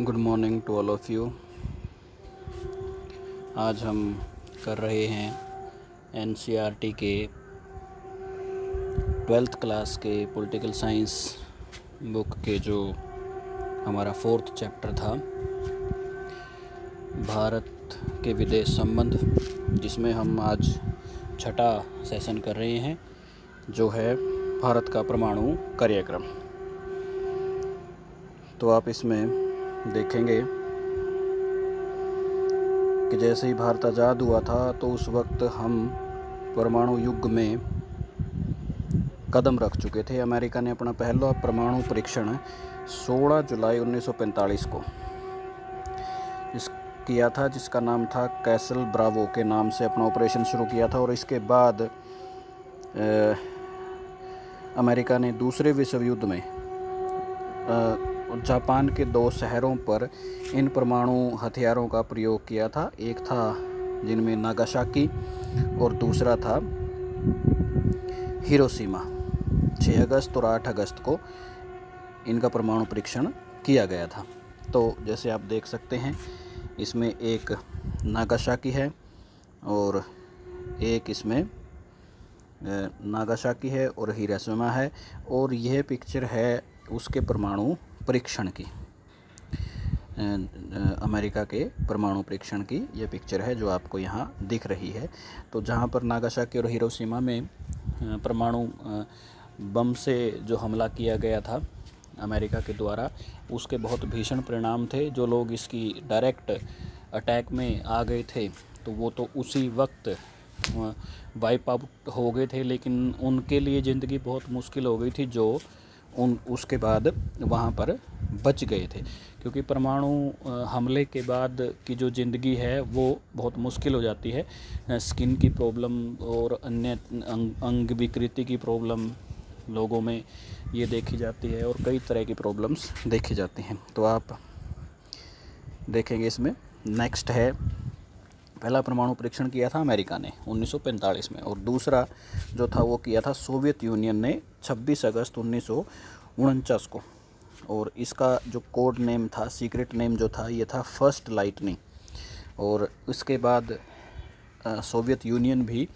Good morning to all of you. आज हम कर रहे हैं एनसीईआरटी के 12th क्लास के पॉलिटिकल साइंस बुक के जो हमारा 4th चैप्टर था, भारत के विदेश संबंध, जिसमें हम आज छठा सेशन कर रहे हैं, जो है भारत का परमाणु कार्यक्रम। तो आप इसमें देखेंगे कि जैसे ही भारत आज़ाद हुआ था तो उस वक्त हम परमाणु युग में कदम रख चुके थे। अमेरिका ने अपना पहला परमाणु परीक्षण 16 जुलाई 1945 को किया था, जिसका नाम था कैसल ब्रावो के नाम से अपना ऑपरेशन शुरू किया था। और इसके बाद अमेरिका ने दूसरे विश्व युद्ध में जापान के 2 शहरों पर इन परमाणु हथियारों का प्रयोग किया था। एक था जिनमें नागासाकी और दूसरा था हिरोशिमा। 6 अगस्त और 8 अगस्त को इनका परमाणु परीक्षण किया गया था। तो जैसे आप देख सकते हैं, इसमें एक नागासाकी है और एक इसमें नागासाकी है और हिरोशिमा है। और यह पिक्चर है उसके परमाणु परीक्षण की, अमेरिका के परमाणु परीक्षण की यह पिक्चर है जो आपको यहाँ दिख रही है। तो जहाँ पर नागासाकी और हिरोशिमा में परमाणु बम से जो हमला किया गया था अमेरिका के द्वारा, उसके बहुत भीषण परिणाम थे। जो लोग इसकी डायरेक्ट अटैक में आ गए थे तो वो तो उसी वक्त वाइप आउट हो गए थे, लेकिन उनके लिए ज़िंदगी बहुत मुश्किल हो गई थी जो उसके बाद वहाँ पर बच गए थे, क्योंकि परमाणु हमले के बाद की जो ज़िंदगी है वो बहुत मुश्किल हो जाती है। स्किन की प्रॉब्लम और अन्य अंग विकृति की प्रॉब्लम लोगों में ये देखी जाती है और कई तरह की प्रॉब्लम्स देखी जाती हैं। तो आप देखेंगे इसमें नेक्स्ट है, पहला परमाणु परीक्षण किया था अमेरिका ने 1945 में, और दूसरा जो था वो किया था सोवियत यूनियन ने 26 अगस्त 1949 को। और इसका जो कोड नेम था, सीक्रेट नेम जो था, ये था फर्स्ट लाइटनिंग। और उसके बाद सोवियत यूनियन भी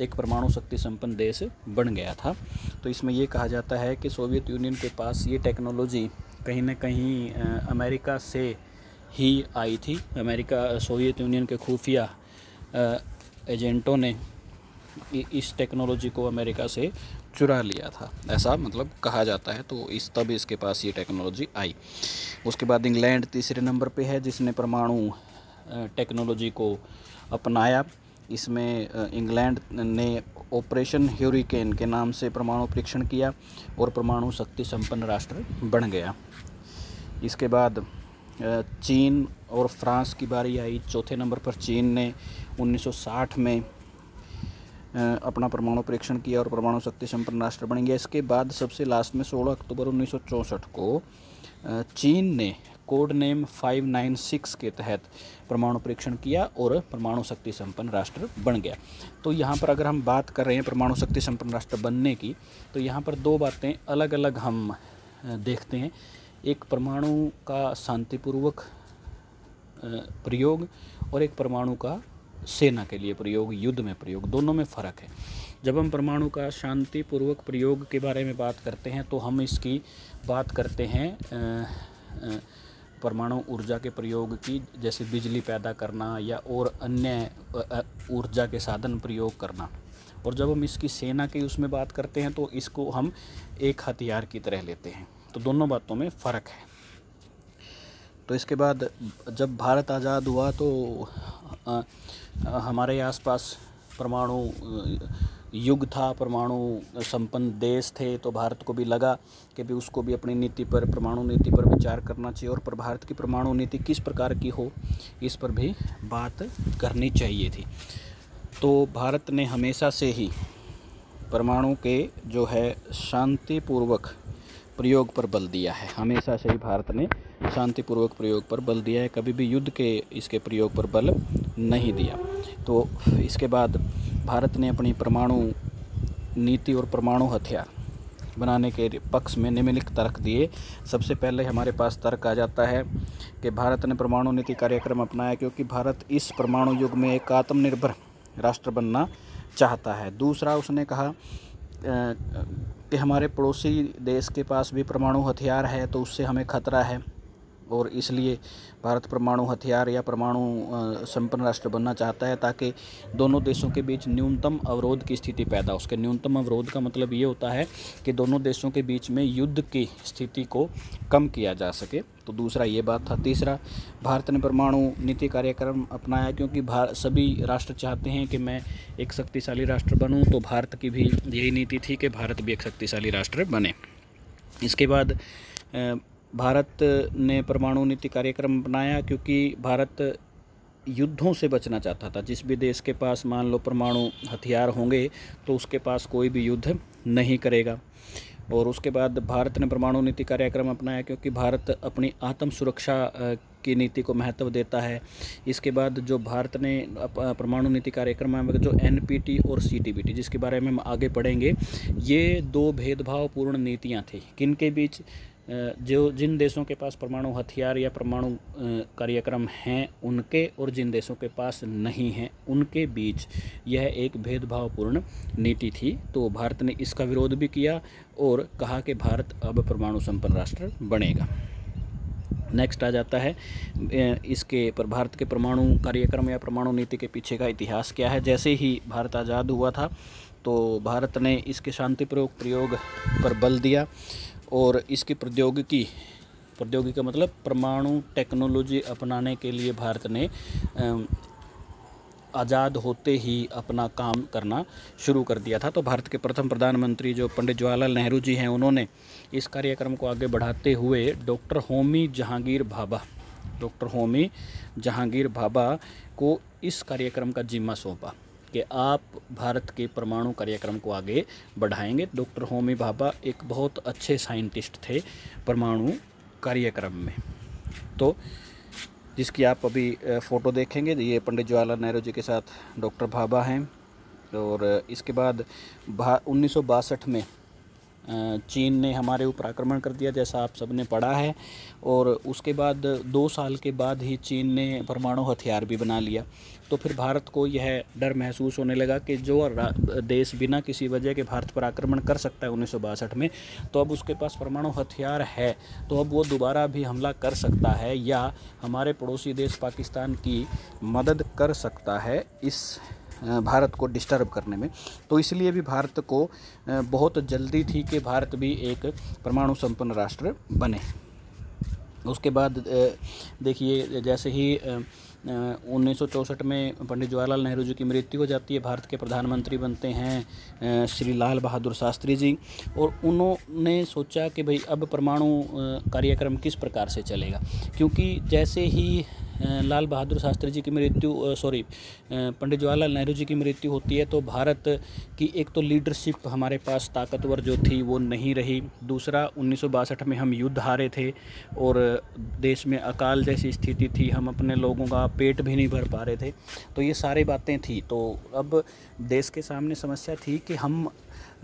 एक परमाणु शक्ति संपन्न देश बन गया था। तो इसमें ये कहा जाता है कि सोवियत यूनियन के पास ये टेक्नोलॉजी कहीं ना कहीं अमेरिका से ही आई थी। सोवियत यूनियन के खुफिया एजेंटों ने इस टेक्नोलॉजी को अमेरिका से चुरा लिया था, ऐसा मतलब कहा जाता है। तो तब इसके पास ये टेक्नोलॉजी आई। उसके बाद इंग्लैंड तीसरे नंबर पे है, जिसने परमाणु टेक्नोलॉजी को अपनाया। इसमें इंग्लैंड ने ऑपरेशन ह्यूरिकेन के नाम से परमाणु परीक्षण किया और परमाणु शक्ति संपन्न राष्ट्र बन गया। इसके बाद चीन और फ्रांस की बारी आई। चौथे नंबर पर चीन ने 1960 में अपना परमाणु परीक्षण किया और परमाणु शक्ति संपन्न राष्ट्र बन गया। इसके बाद सबसे लास्ट में 16 अक्टूबर 1964 को चीन ने कोड नेम 596 के तहत परमाणु परीक्षण किया और परमाणु शक्ति संपन्न राष्ट्र बन गया। तो यहाँ पर अगर हम बात कर रहे हैं परमाणु शक्ति संपन्न राष्ट्र बनने की, तो यहाँ पर 2 बातें अलग अलग हम देखते हैं। एक परमाणु का शांतिपूर्वक प्रयोग और एक परमाणु का सेना के लिए प्रयोग, युद्ध में प्रयोग, दोनों में फ़र्क है। जब हम परमाणु का शांतिपूर्वक प्रयोग के बारे में बात करते हैं तो हम इसकी बात करते हैं परमाणु ऊर्जा के प्रयोग की, जैसे बिजली पैदा करना या और अन्य ऊर्जा के साधन प्रयोग करना। और जब हम इसकी सेना की उसमें बात करते हैं तो इसको हम एक हथियार की तरह लेते हैं। तो दोनों बातों में फ़र्क है। तो इसके बाद जब भारत आज़ाद हुआ तो हमारे आसपास परमाणु युग था, परमाणु संपन्न देश थे। तो भारत को भी लगा कि भी उसको भी अपनी नीति पर, परमाणु नीति पर विचार करना चाहिए, और पर भारत की परमाणु नीति किस प्रकार की हो इस पर भी बात करनी चाहिए थी। तो भारत ने हमेशा से ही परमाणु के जो है शांतिपूर्वक प्रयोग पर बल दिया है। हमेशा से ही भारत ने शांतिपूर्वक प्रयोग पर बल दिया है, कभी भी युद्ध के इसके प्रयोग पर बल नहीं दिया। तो इसके बाद भारत ने अपनी परमाणु नीति और परमाणु हथियार बनाने के पक्ष में निम्नलिखित तर्क दिए। सबसे पहले हमारे पास तर्क आ जाता है कि भारत ने परमाणु नीति कार्यक्रम अपनाया क्योंकि भारत इस परमाणु युग में एक आत्मनिर्भर राष्ट्र बनना चाहता है। दूसरा, उसने कहा कि हमारे पड़ोसी देश के पास भी परमाणु हथियार है तो उससे हमें खतरा है और इसलिए भारत परमाणु हथियार या परमाणु संपन्न राष्ट्र बनना चाहता है ताकि दोनों देशों के बीच न्यूनतम अवरोध की स्थिति पैदा हो सके। न्यूनतम अवरोध का मतलब ये होता है कि दोनों देशों के बीच में युद्ध की स्थिति को कम किया जा सके। तो दूसरा ये बात था। तीसरा, भारत ने परमाणु नीति कार्यक्रम अपनाया क्योंकि सभी राष्ट्र चाहते हैं कि मैं एक शक्तिशाली राष्ट्र बनूँ, तो भारत की भी यही नीति थी कि भारत भी एक शक्तिशाली राष्ट्र बने। इसके बाद भारत ने परमाणु नीति कार्यक्रम अपनाया क्योंकि भारत युद्धों से बचना चाहता था। जिस भी देश के पास मान लो परमाणु हथियार होंगे तो उसके पास कोई भी युद्ध नहीं करेगा। और उसके बाद भारत ने परमाणु नीति कार्यक्रम अपनाया क्योंकि भारत अपनी आत्म सुरक्षा की नीति को महत्व देता है। इसके बाद जो भारत ने परमाणु नीति कार्यक्रम में जो NPT और CTBT जिसके बारे में हम आगे पढ़ेंगे, ये दो भेदभावपूर्ण नीतियाँ थी। किन के बीच? जिन देशों के पास परमाणु हथियार या परमाणु कार्यक्रम हैं उनके, और जिन देशों के पास नहीं हैं उनके बीच यह एक भेदभावपूर्ण नीति थी। तो भारत ने इसका विरोध भी किया और कहा कि भारत अब परमाणु संपन्न राष्ट्र बनेगा। नेक्स्ट आ जाता है इसके पर भारत के परमाणु कार्यक्रम या परमाणु नीति के पीछे का इतिहास क्या है। जैसे ही भारत आज़ाद हुआ था तो भारत ने इसके शांतिपूर्वक प्रयोग पर बल दिया और इसकी प्रौद्योगिकी का मतलब परमाणु टेक्नोलॉजी अपनाने के लिए भारत ने आज़ाद होते ही अपना काम करना शुरू कर दिया था। तो भारत के प्रथम प्रधानमंत्री जो पंडित जवाहरलाल नेहरू जी हैं, उन्होंने इस कार्यक्रम को आगे बढ़ाते हुए डॉक्टर होमी जहांगीर भाभा को इस कार्यक्रम का जिम्मा सौंपा कि आप भारत के परमाणु कार्यक्रम को आगे बढ़ाएंगे। डॉक्टर होमी भाभा एक बहुत अच्छे साइंटिस्ट थे परमाणु कार्यक्रम में। तो जिसकी आप अभी फ़ोटो देखेंगे, ये पंडित जवाहरलाल नेहरू जी के साथ डॉक्टर भाभा हैं। और इसके बाद 1962 में चीन ने हमारे ऊपर आक्रमण कर दिया, जैसा आप सबने पढ़ा है। और उसके बाद 2 साल के बाद ही चीन ने परमाणु हथियार भी बना लिया। तो फिर भारत को यह डर महसूस होने लगा कि जो देश बिना किसी वजह के भारत पर आक्रमण कर सकता है 1962 में, तो अब उसके पास परमाणु हथियार है तो अब वो दोबारा भी हमला कर सकता है या हमारे पड़ोसी देश पाकिस्तान की मदद कर सकता है इस भारत को डिस्टर्ब करने में। तो इसलिए भी भारत को बहुत जल्दी थी कि भारत भी एक परमाणु संपन्न राष्ट्र बने। उसके बाद देखिए, जैसे ही 1964 में पंडित जवाहरलाल नेहरू जी की मृत्यु हो जाती है, भारत के प्रधानमंत्री बनते हैं श्री लाल बहादुर शास्त्री जी। और उन्होंने सोचा कि भाई अब परमाणु कार्यक्रम किस प्रकार से चलेगा, क्योंकि जैसे ही लाल बहादुर शास्त्री जी की पंडित जवाहरलाल नेहरू जी की मृत्यु होती है तो भारत की एक तो लीडरशिप हमारे पास ताकतवर जो थी वो नहीं रही। दूसरा, 1962 में हम युद्ध हारे थे और देश में अकाल जैसी स्थिति थी, हम अपने लोगों का पेट भी नहीं भर पा रहे थे। तो ये सारी बातें थी। तो अब देश के सामने समस्या थी कि हम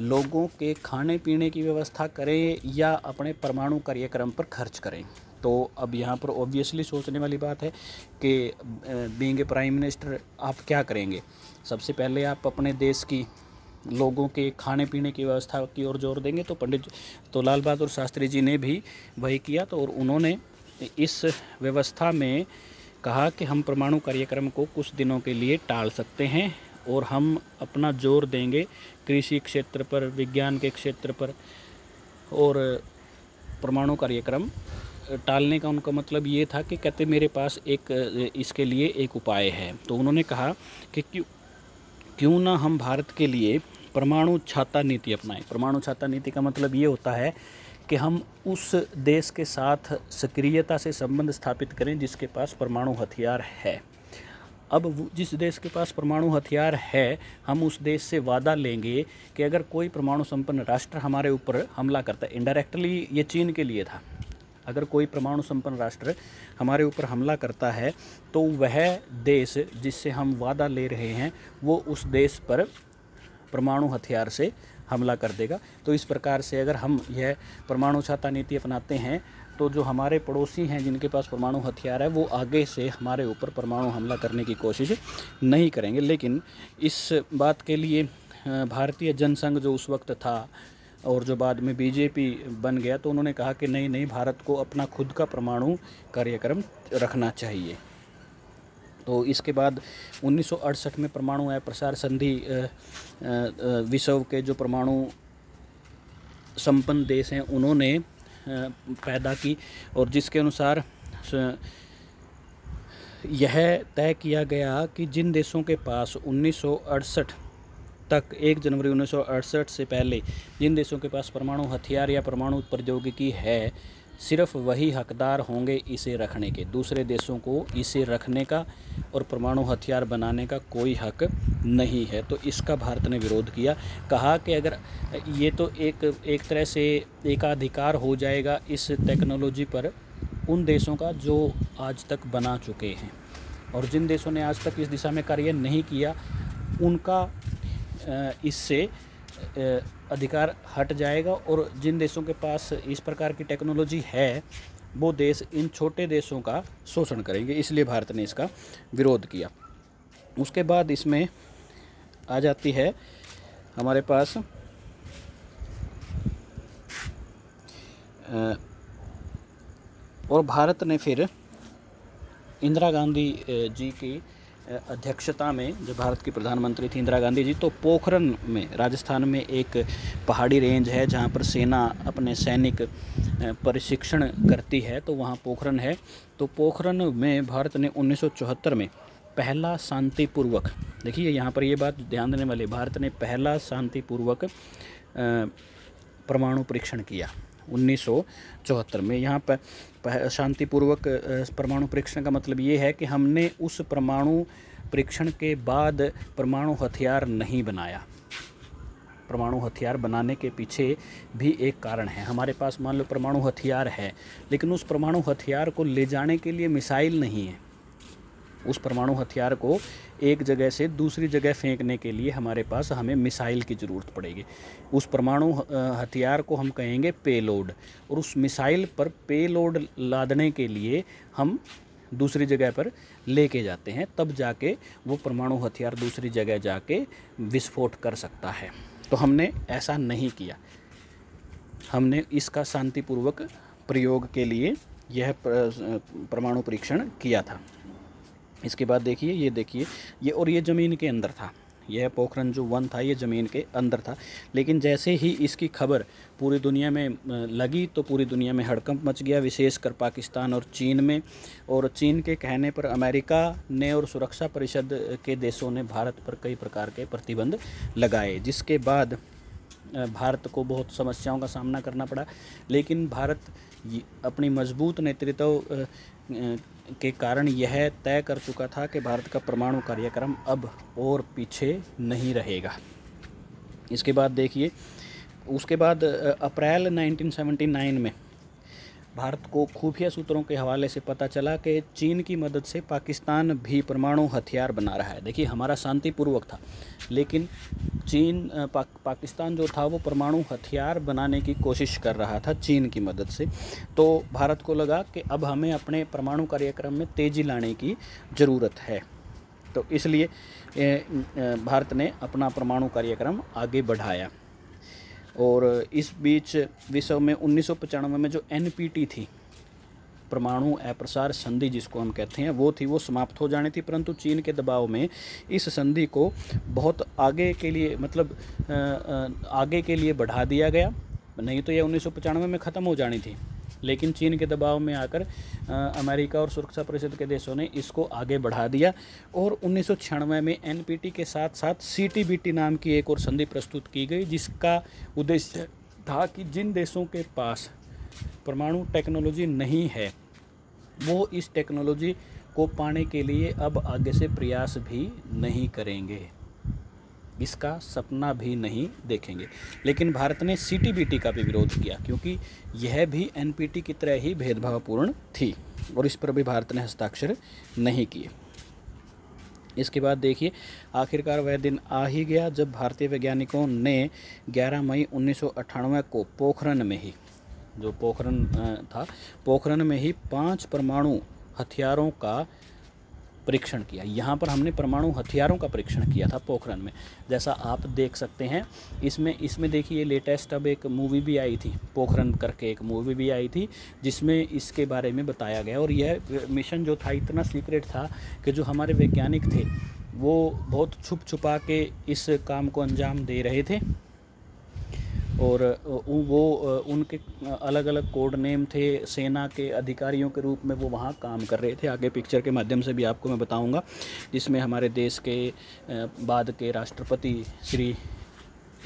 लोगों के खाने पीने की व्यवस्था करें या अपने परमाणु कार्यक्रम पर खर्च करें। तो अब यहाँ पर ऑब्वियसली सोचने वाली बात है कि बीइंग ए प्राइम मिनिस्टर आप क्या करेंगे। सबसे पहले आप अपने देश की लोगों के खाने पीने की व्यवस्था की ओर जोर देंगे। तो लाल बहादुर शास्त्री जी ने भी वही किया। तो और उन्होंने इस व्यवस्था में कहा कि हम परमाणु कार्यक्रम को कुछ दिनों के लिए टाल सकते हैं और हम अपना जोर देंगे कृषि क्षेत्र पर, विज्ञान के क्षेत्र पर। और परमाणु कार्यक्रम टालने का उनका मतलब ये था कि कहते मेरे पास इसके लिए एक उपाय है। तो उन्होंने कहा कि क्यों ना हम भारत के लिए परमाणु छाता नीति अपनाएं। परमाणु छाता नीति का मतलब ये होता है कि हम उस देश के साथ सक्रियता से संबंध स्थापित करें जिसके पास परमाणु हथियार है। अब जिस देश के पास परमाणु हथियार है, हम उस देश से वादा लेंगे कि अगर कोई परमाणु संपन्न राष्ट्र हमारे ऊपर हमला करता है, इनडायरेक्टली ये चीन के लिए था, अगर कोई परमाणु संपन्न राष्ट्र हमारे ऊपर हमला करता है तो वह देश जिससे हम वादा ले रहे हैं वो उस देश पर परमाणु हथियार से हमला कर देगा। तो इस प्रकार से अगर हम यह परमाणु छाता नीति अपनाते हैं तो जो हमारे पड़ोसी हैं जिनके पास परमाणु हथियार है वो आगे से हमारे ऊपर परमाणु हमला करने की कोशिश नहीं करेंगे। लेकिन इस बात के लिए भारतीय जनसंघ जो उस वक्त था और जो बाद में बीजेपी बन गया, तो उन्होंने कहा कि नहीं, भारत को अपना खुद का परमाणु कार्यक्रम रखना चाहिए। तो इसके बाद 1968 में परमाणु अप्रसार संधि विश्व के जो परमाणु संपन्न देश हैं उन्होंने पैदा की, और जिसके अनुसार यह तय किया गया कि जिन देशों के पास 1968 तक 1 जनवरी 1968 से पहले जिन देशों के पास परमाणु हथियार या परमाणु प्रौद्योगिकी है, सिर्फ वही हकदार होंगे इसे रखने के। दूसरे देशों को इसे रखने का और परमाणु हथियार बनाने का कोई हक नहीं है। तो इसका भारत ने विरोध किया, कहा कि अगर ये तो एक तरह से एकाधिकार हो जाएगा इस टेक्नोलॉजी पर उन देशों का जो आज तक बना चुके हैं, और जिन देशों ने आज तक इस दिशा में कार्य नहीं किया उनका इससे अधिकार हट जाएगा, और जिन देशों के पास इस प्रकार की टेक्नोलॉजी है वो देश इन छोटे देशों का शोषण करेंगे। इसलिए भारत ने इसका विरोध किया। उसके बाद इसमें आ जाती है हमारे पास और भारत ने फिर इंदिरा गांधी जी की अध्यक्षता में, जब भारत की प्रधानमंत्री थी इंदिरा गांधी जी, तो पोखरन में, राजस्थान में एक पहाड़ी रेंज है जहां पर सेना अपने सैनिक प्रशिक्षण करती है, तो वहां पोखरन है। तो पोखरन में भारत ने 1974 में पहला शांतिपूर्वक, देखिए यहाँ पर ये बात ध्यान देने वाली, भारत ने पहला शांतिपूर्वक परमाणु परीक्षण किया 1974 में। यहाँ पर शांतिपूर्वक परमाणु परीक्षण का मतलब ये है कि हमने उस परमाणु परीक्षण के बाद परमाणु हथियार नहीं बनाया। परमाणु हथियार बनाने के पीछे भी एक कारण है। हमारे पास मान लो परमाणु हथियार है, लेकिन उस परमाणु हथियार को ले जाने के लिए मिसाइल नहीं है। उस परमाणु हथियार को एक जगह से दूसरी जगह फेंकने के लिए हमें मिसाइल की ज़रूरत पड़ेगी। उस परमाणु हथियार को हम कहेंगे पेलोड, और उस मिसाइल पर पेलोड लादने के लिए हम दूसरी जगह पर लेके जाते हैं, तब जाके वो परमाणु हथियार दूसरी जगह जाके विस्फोट कर सकता है। तो हमने ऐसा नहीं किया, हमने इसका शांतिपूर्वक प्रयोग के लिए यह परमाणु परीक्षण किया था। इसके बाद देखिए, ये देखिए, ये और ये ज़मीन के अंदर था। यह पोखरन जो 1 था ये ज़मीन के अंदर था, लेकिन जैसे ही इसकी खबर पूरी दुनिया में लगी तो पूरी दुनिया में हड़कंप मच गया, विशेषकर पाकिस्तान और चीन में। और चीन के कहने पर अमेरिका ने और सुरक्षा परिषद के देशों ने भारत पर कई प्रकार के प्रतिबंध लगाए, जिसके बाद भारत को बहुत समस्याओं का सामना करना पड़ा। लेकिन भारत अपनी मजबूत नेतृत्व के कारण यह तय कर चुका था कि भारत का परमाणु कार्यक्रम अब और पीछे नहीं रहेगा। इसके बाद देखिए, उसके बाद अप्रैल 1979 में भारत को खुफिया सूत्रों के हवाले से पता चला कि चीन की मदद से पाकिस्तान भी परमाणु हथियार बना रहा है। देखिए, हमारा शांतिपूर्वक था, लेकिन चीन पाकिस्तान जो था वो परमाणु हथियार बनाने की कोशिश कर रहा था चीन की मदद से। तो भारत को लगा कि अब हमें अपने परमाणु कार्यक्रम में तेज़ी लाने की ज़रूरत है। तो इसलिए भारत ने अपना परमाणु कार्यक्रम आगे बढ़ाया। और इस बीच विश्व में 1995 में जो NPT थी, परमाणु अप्रसार संधि जिसको हम कहते हैं, वो समाप्त हो जानी थी, परंतु चीन के दबाव में इस संधि को बहुत आगे के लिए, मतलब आगे के लिए बढ़ा दिया गया। नहीं तो यह 1995 में ख़त्म हो जानी थी, लेकिन चीन के दबाव में आकर अमेरिका और सुरक्षा परिषद के देशों ने इसको आगे बढ़ा दिया। और 1996 में NPT के साथ साथ CTBT नाम की एक और संधि प्रस्तुत की गई, जिसका उद्देश्य था कि जिन देशों के पास परमाणु टेक्नोलॉजी नहीं है वो इस टेक्नोलॉजी को पाने के लिए अब आगे से प्रयास भी नहीं करेंगे, इसका सपना भी नहीं देखेंगे। लेकिन भारत ने CTBT का भी विरोध किया, क्योंकि यह भी NPT की तरह ही भेदभावपूर्ण थी, और इस पर भी भारत ने हस्ताक्षर नहीं किए। इसके बाद देखिए आखिरकार वह दिन आ ही गया जब भारतीय वैज्ञानिकों ने 11 मई 1998 को पोखरण में ही, जो पोखरण था, पोखरण में ही 5 परमाणु हथियारों का परीक्षण किया। यहाँ पर हमने परमाणु हथियारों का परीक्षण किया था पोखरण में, जैसा आप देख सकते हैं। इसमें देखिए लेटेस्ट अब एक मूवी भी आई थी, पोखरण करके एक मूवी भी आई थी जिसमें इसके बारे में बताया गया। और यह मिशन जो था इतना सीक्रेट था कि जो हमारे वैज्ञानिक थे वो बहुत छुप छुपा के इस काम को अंजाम दे रहे थे। और वो उनके अलग अलग कोड नेम थे, सेना के अधिकारियों के रूप में वो वहाँ काम कर रहे थे। आगे पिक्चर के माध्यम से भी आपको मैं बताऊंगा, जिसमें हमारे देश के बाद के राष्ट्रपति श्री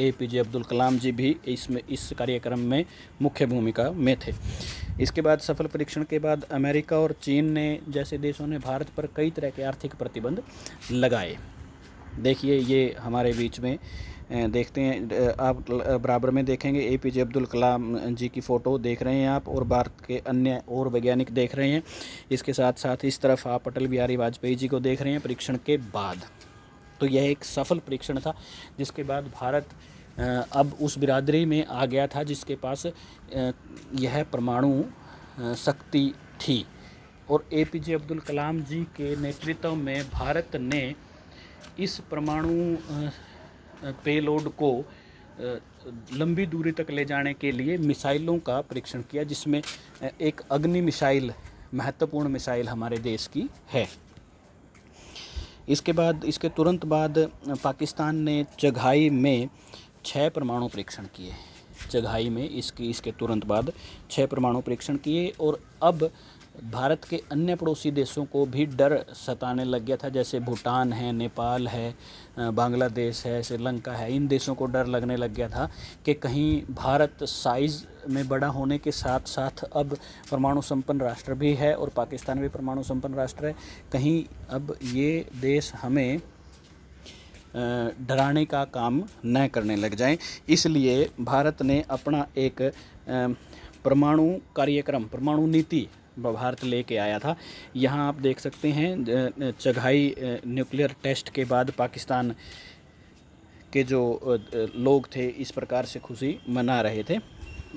APJ अब्दुल कलाम जी भी इस कार्यक्रम में मुख्य भूमिका में थे। इसके बाद सफल परीक्षण के बाद अमेरिका और चीन ने जैसे देशों ने भारत पर कई तरह के आर्थिक प्रतिबंध लगाए। देखिए ये हमारे बीच में देखते हैं, आप बराबर में देखेंगे APJ अब्दुल कलाम जी की फ़ोटो देख रहे हैं आप, और भारत के अन्य और वैज्ञानिक देख रहे हैं। इसके साथ साथ इस तरफ आप अटल बिहारी वाजपेयी जी को देख रहे हैं परीक्षण के बाद। तो यह एक सफल परीक्षण था जिसके बाद भारत अब उस बिरादरी में आ गया था जिसके पास यह परमाणु शक्ति थी। और APJ अब्दुल कलाम जी के नेतृत्व में भारत ने इस परमाणु पेलोड को लंबी दूरी तक ले जाने के लिए मिसाइलों का परीक्षण किया, जिसमें एक अग्नि मिसाइल महत्वपूर्ण मिसाइल हमारे देश की है। इसके तुरंत बाद पाकिस्तान ने चगाई में 6 परमाणु परीक्षण किए। चगाई में इसके तुरंत बाद 6 परमाणु परीक्षण किए। और अब भारत के अन्य पड़ोसी देशों को भी डर सताने लग गया था, जैसे भूटान है, नेपाल है, बांग्लादेश है, श्रीलंका है। इन देशों को डर लगने लग गया था कि कहीं भारत साइज़ में बड़ा होने के साथ साथ अब परमाणु संपन्न राष्ट्र भी है और पाकिस्तान भी परमाणु संपन्न राष्ट्र है, कहीं अब ये देश हमें डराने का काम न करने लग जाएं। इसलिए भारत ने अपना एक परमाणु कार्यक्रम, परमाणु नीति भारत लेके आया था। यहाँ आप देख सकते हैं चगाई न्यूक्लियर टेस्ट के बाद पाकिस्तान के जो लोग थे इस प्रकार से खुशी मना रहे थे।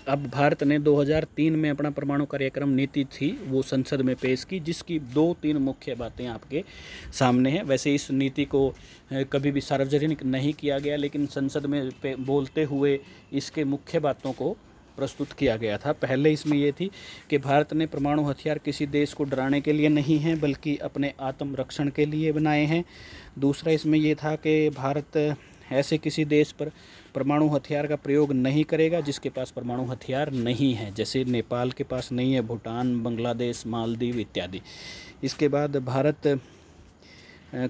अब भारत ने 2003 में अपना परमाणु कार्यक्रम नीति थी वो संसद में पेश की, जिसकी 2-3 मुख्य बातें आपके सामने हैं। वैसे इस नीति को कभी भी सार्वजनिक नहीं किया गया, लेकिन संसद में बोलते हुए इसके मुख्य बातों को प्रस्तुत किया गया था। पहले इसमें ये थी कि भारत ने परमाणु हथियार किसी देश को डराने के लिए नहीं हैं बल्कि अपने आत्मरक्षण के लिए बनाए हैं। दूसरा इसमें ये था कि भारत ऐसे किसी देश पर परमाणु हथियार का प्रयोग नहीं करेगा जिसके पास परमाणु हथियार नहीं है, जैसे नेपाल के पास नहीं है, भूटान, बांग्लादेश, मालदीव इत्यादि। इसके बाद भारत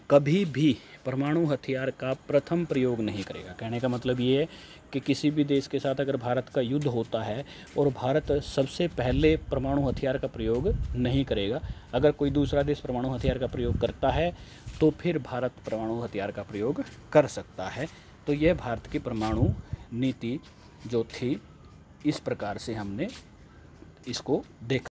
कभी भी परमाणु हथियार का प्रथम प्रयोग नहीं करेगा। कहने का मतलब ये है कि किसी भी देश के साथ अगर भारत का युद्ध होता है और भारत सबसे पहले परमाणु हथियार का प्रयोग नहीं करेगा, अगर कोई दूसरा देश परमाणु हथियार का प्रयोग करता है तो फिर भारत परमाणु हथियार का प्रयोग कर सकता है। तो यह भारत की परमाणु नीति जो थी, इस प्रकार से हमने इसको देखा।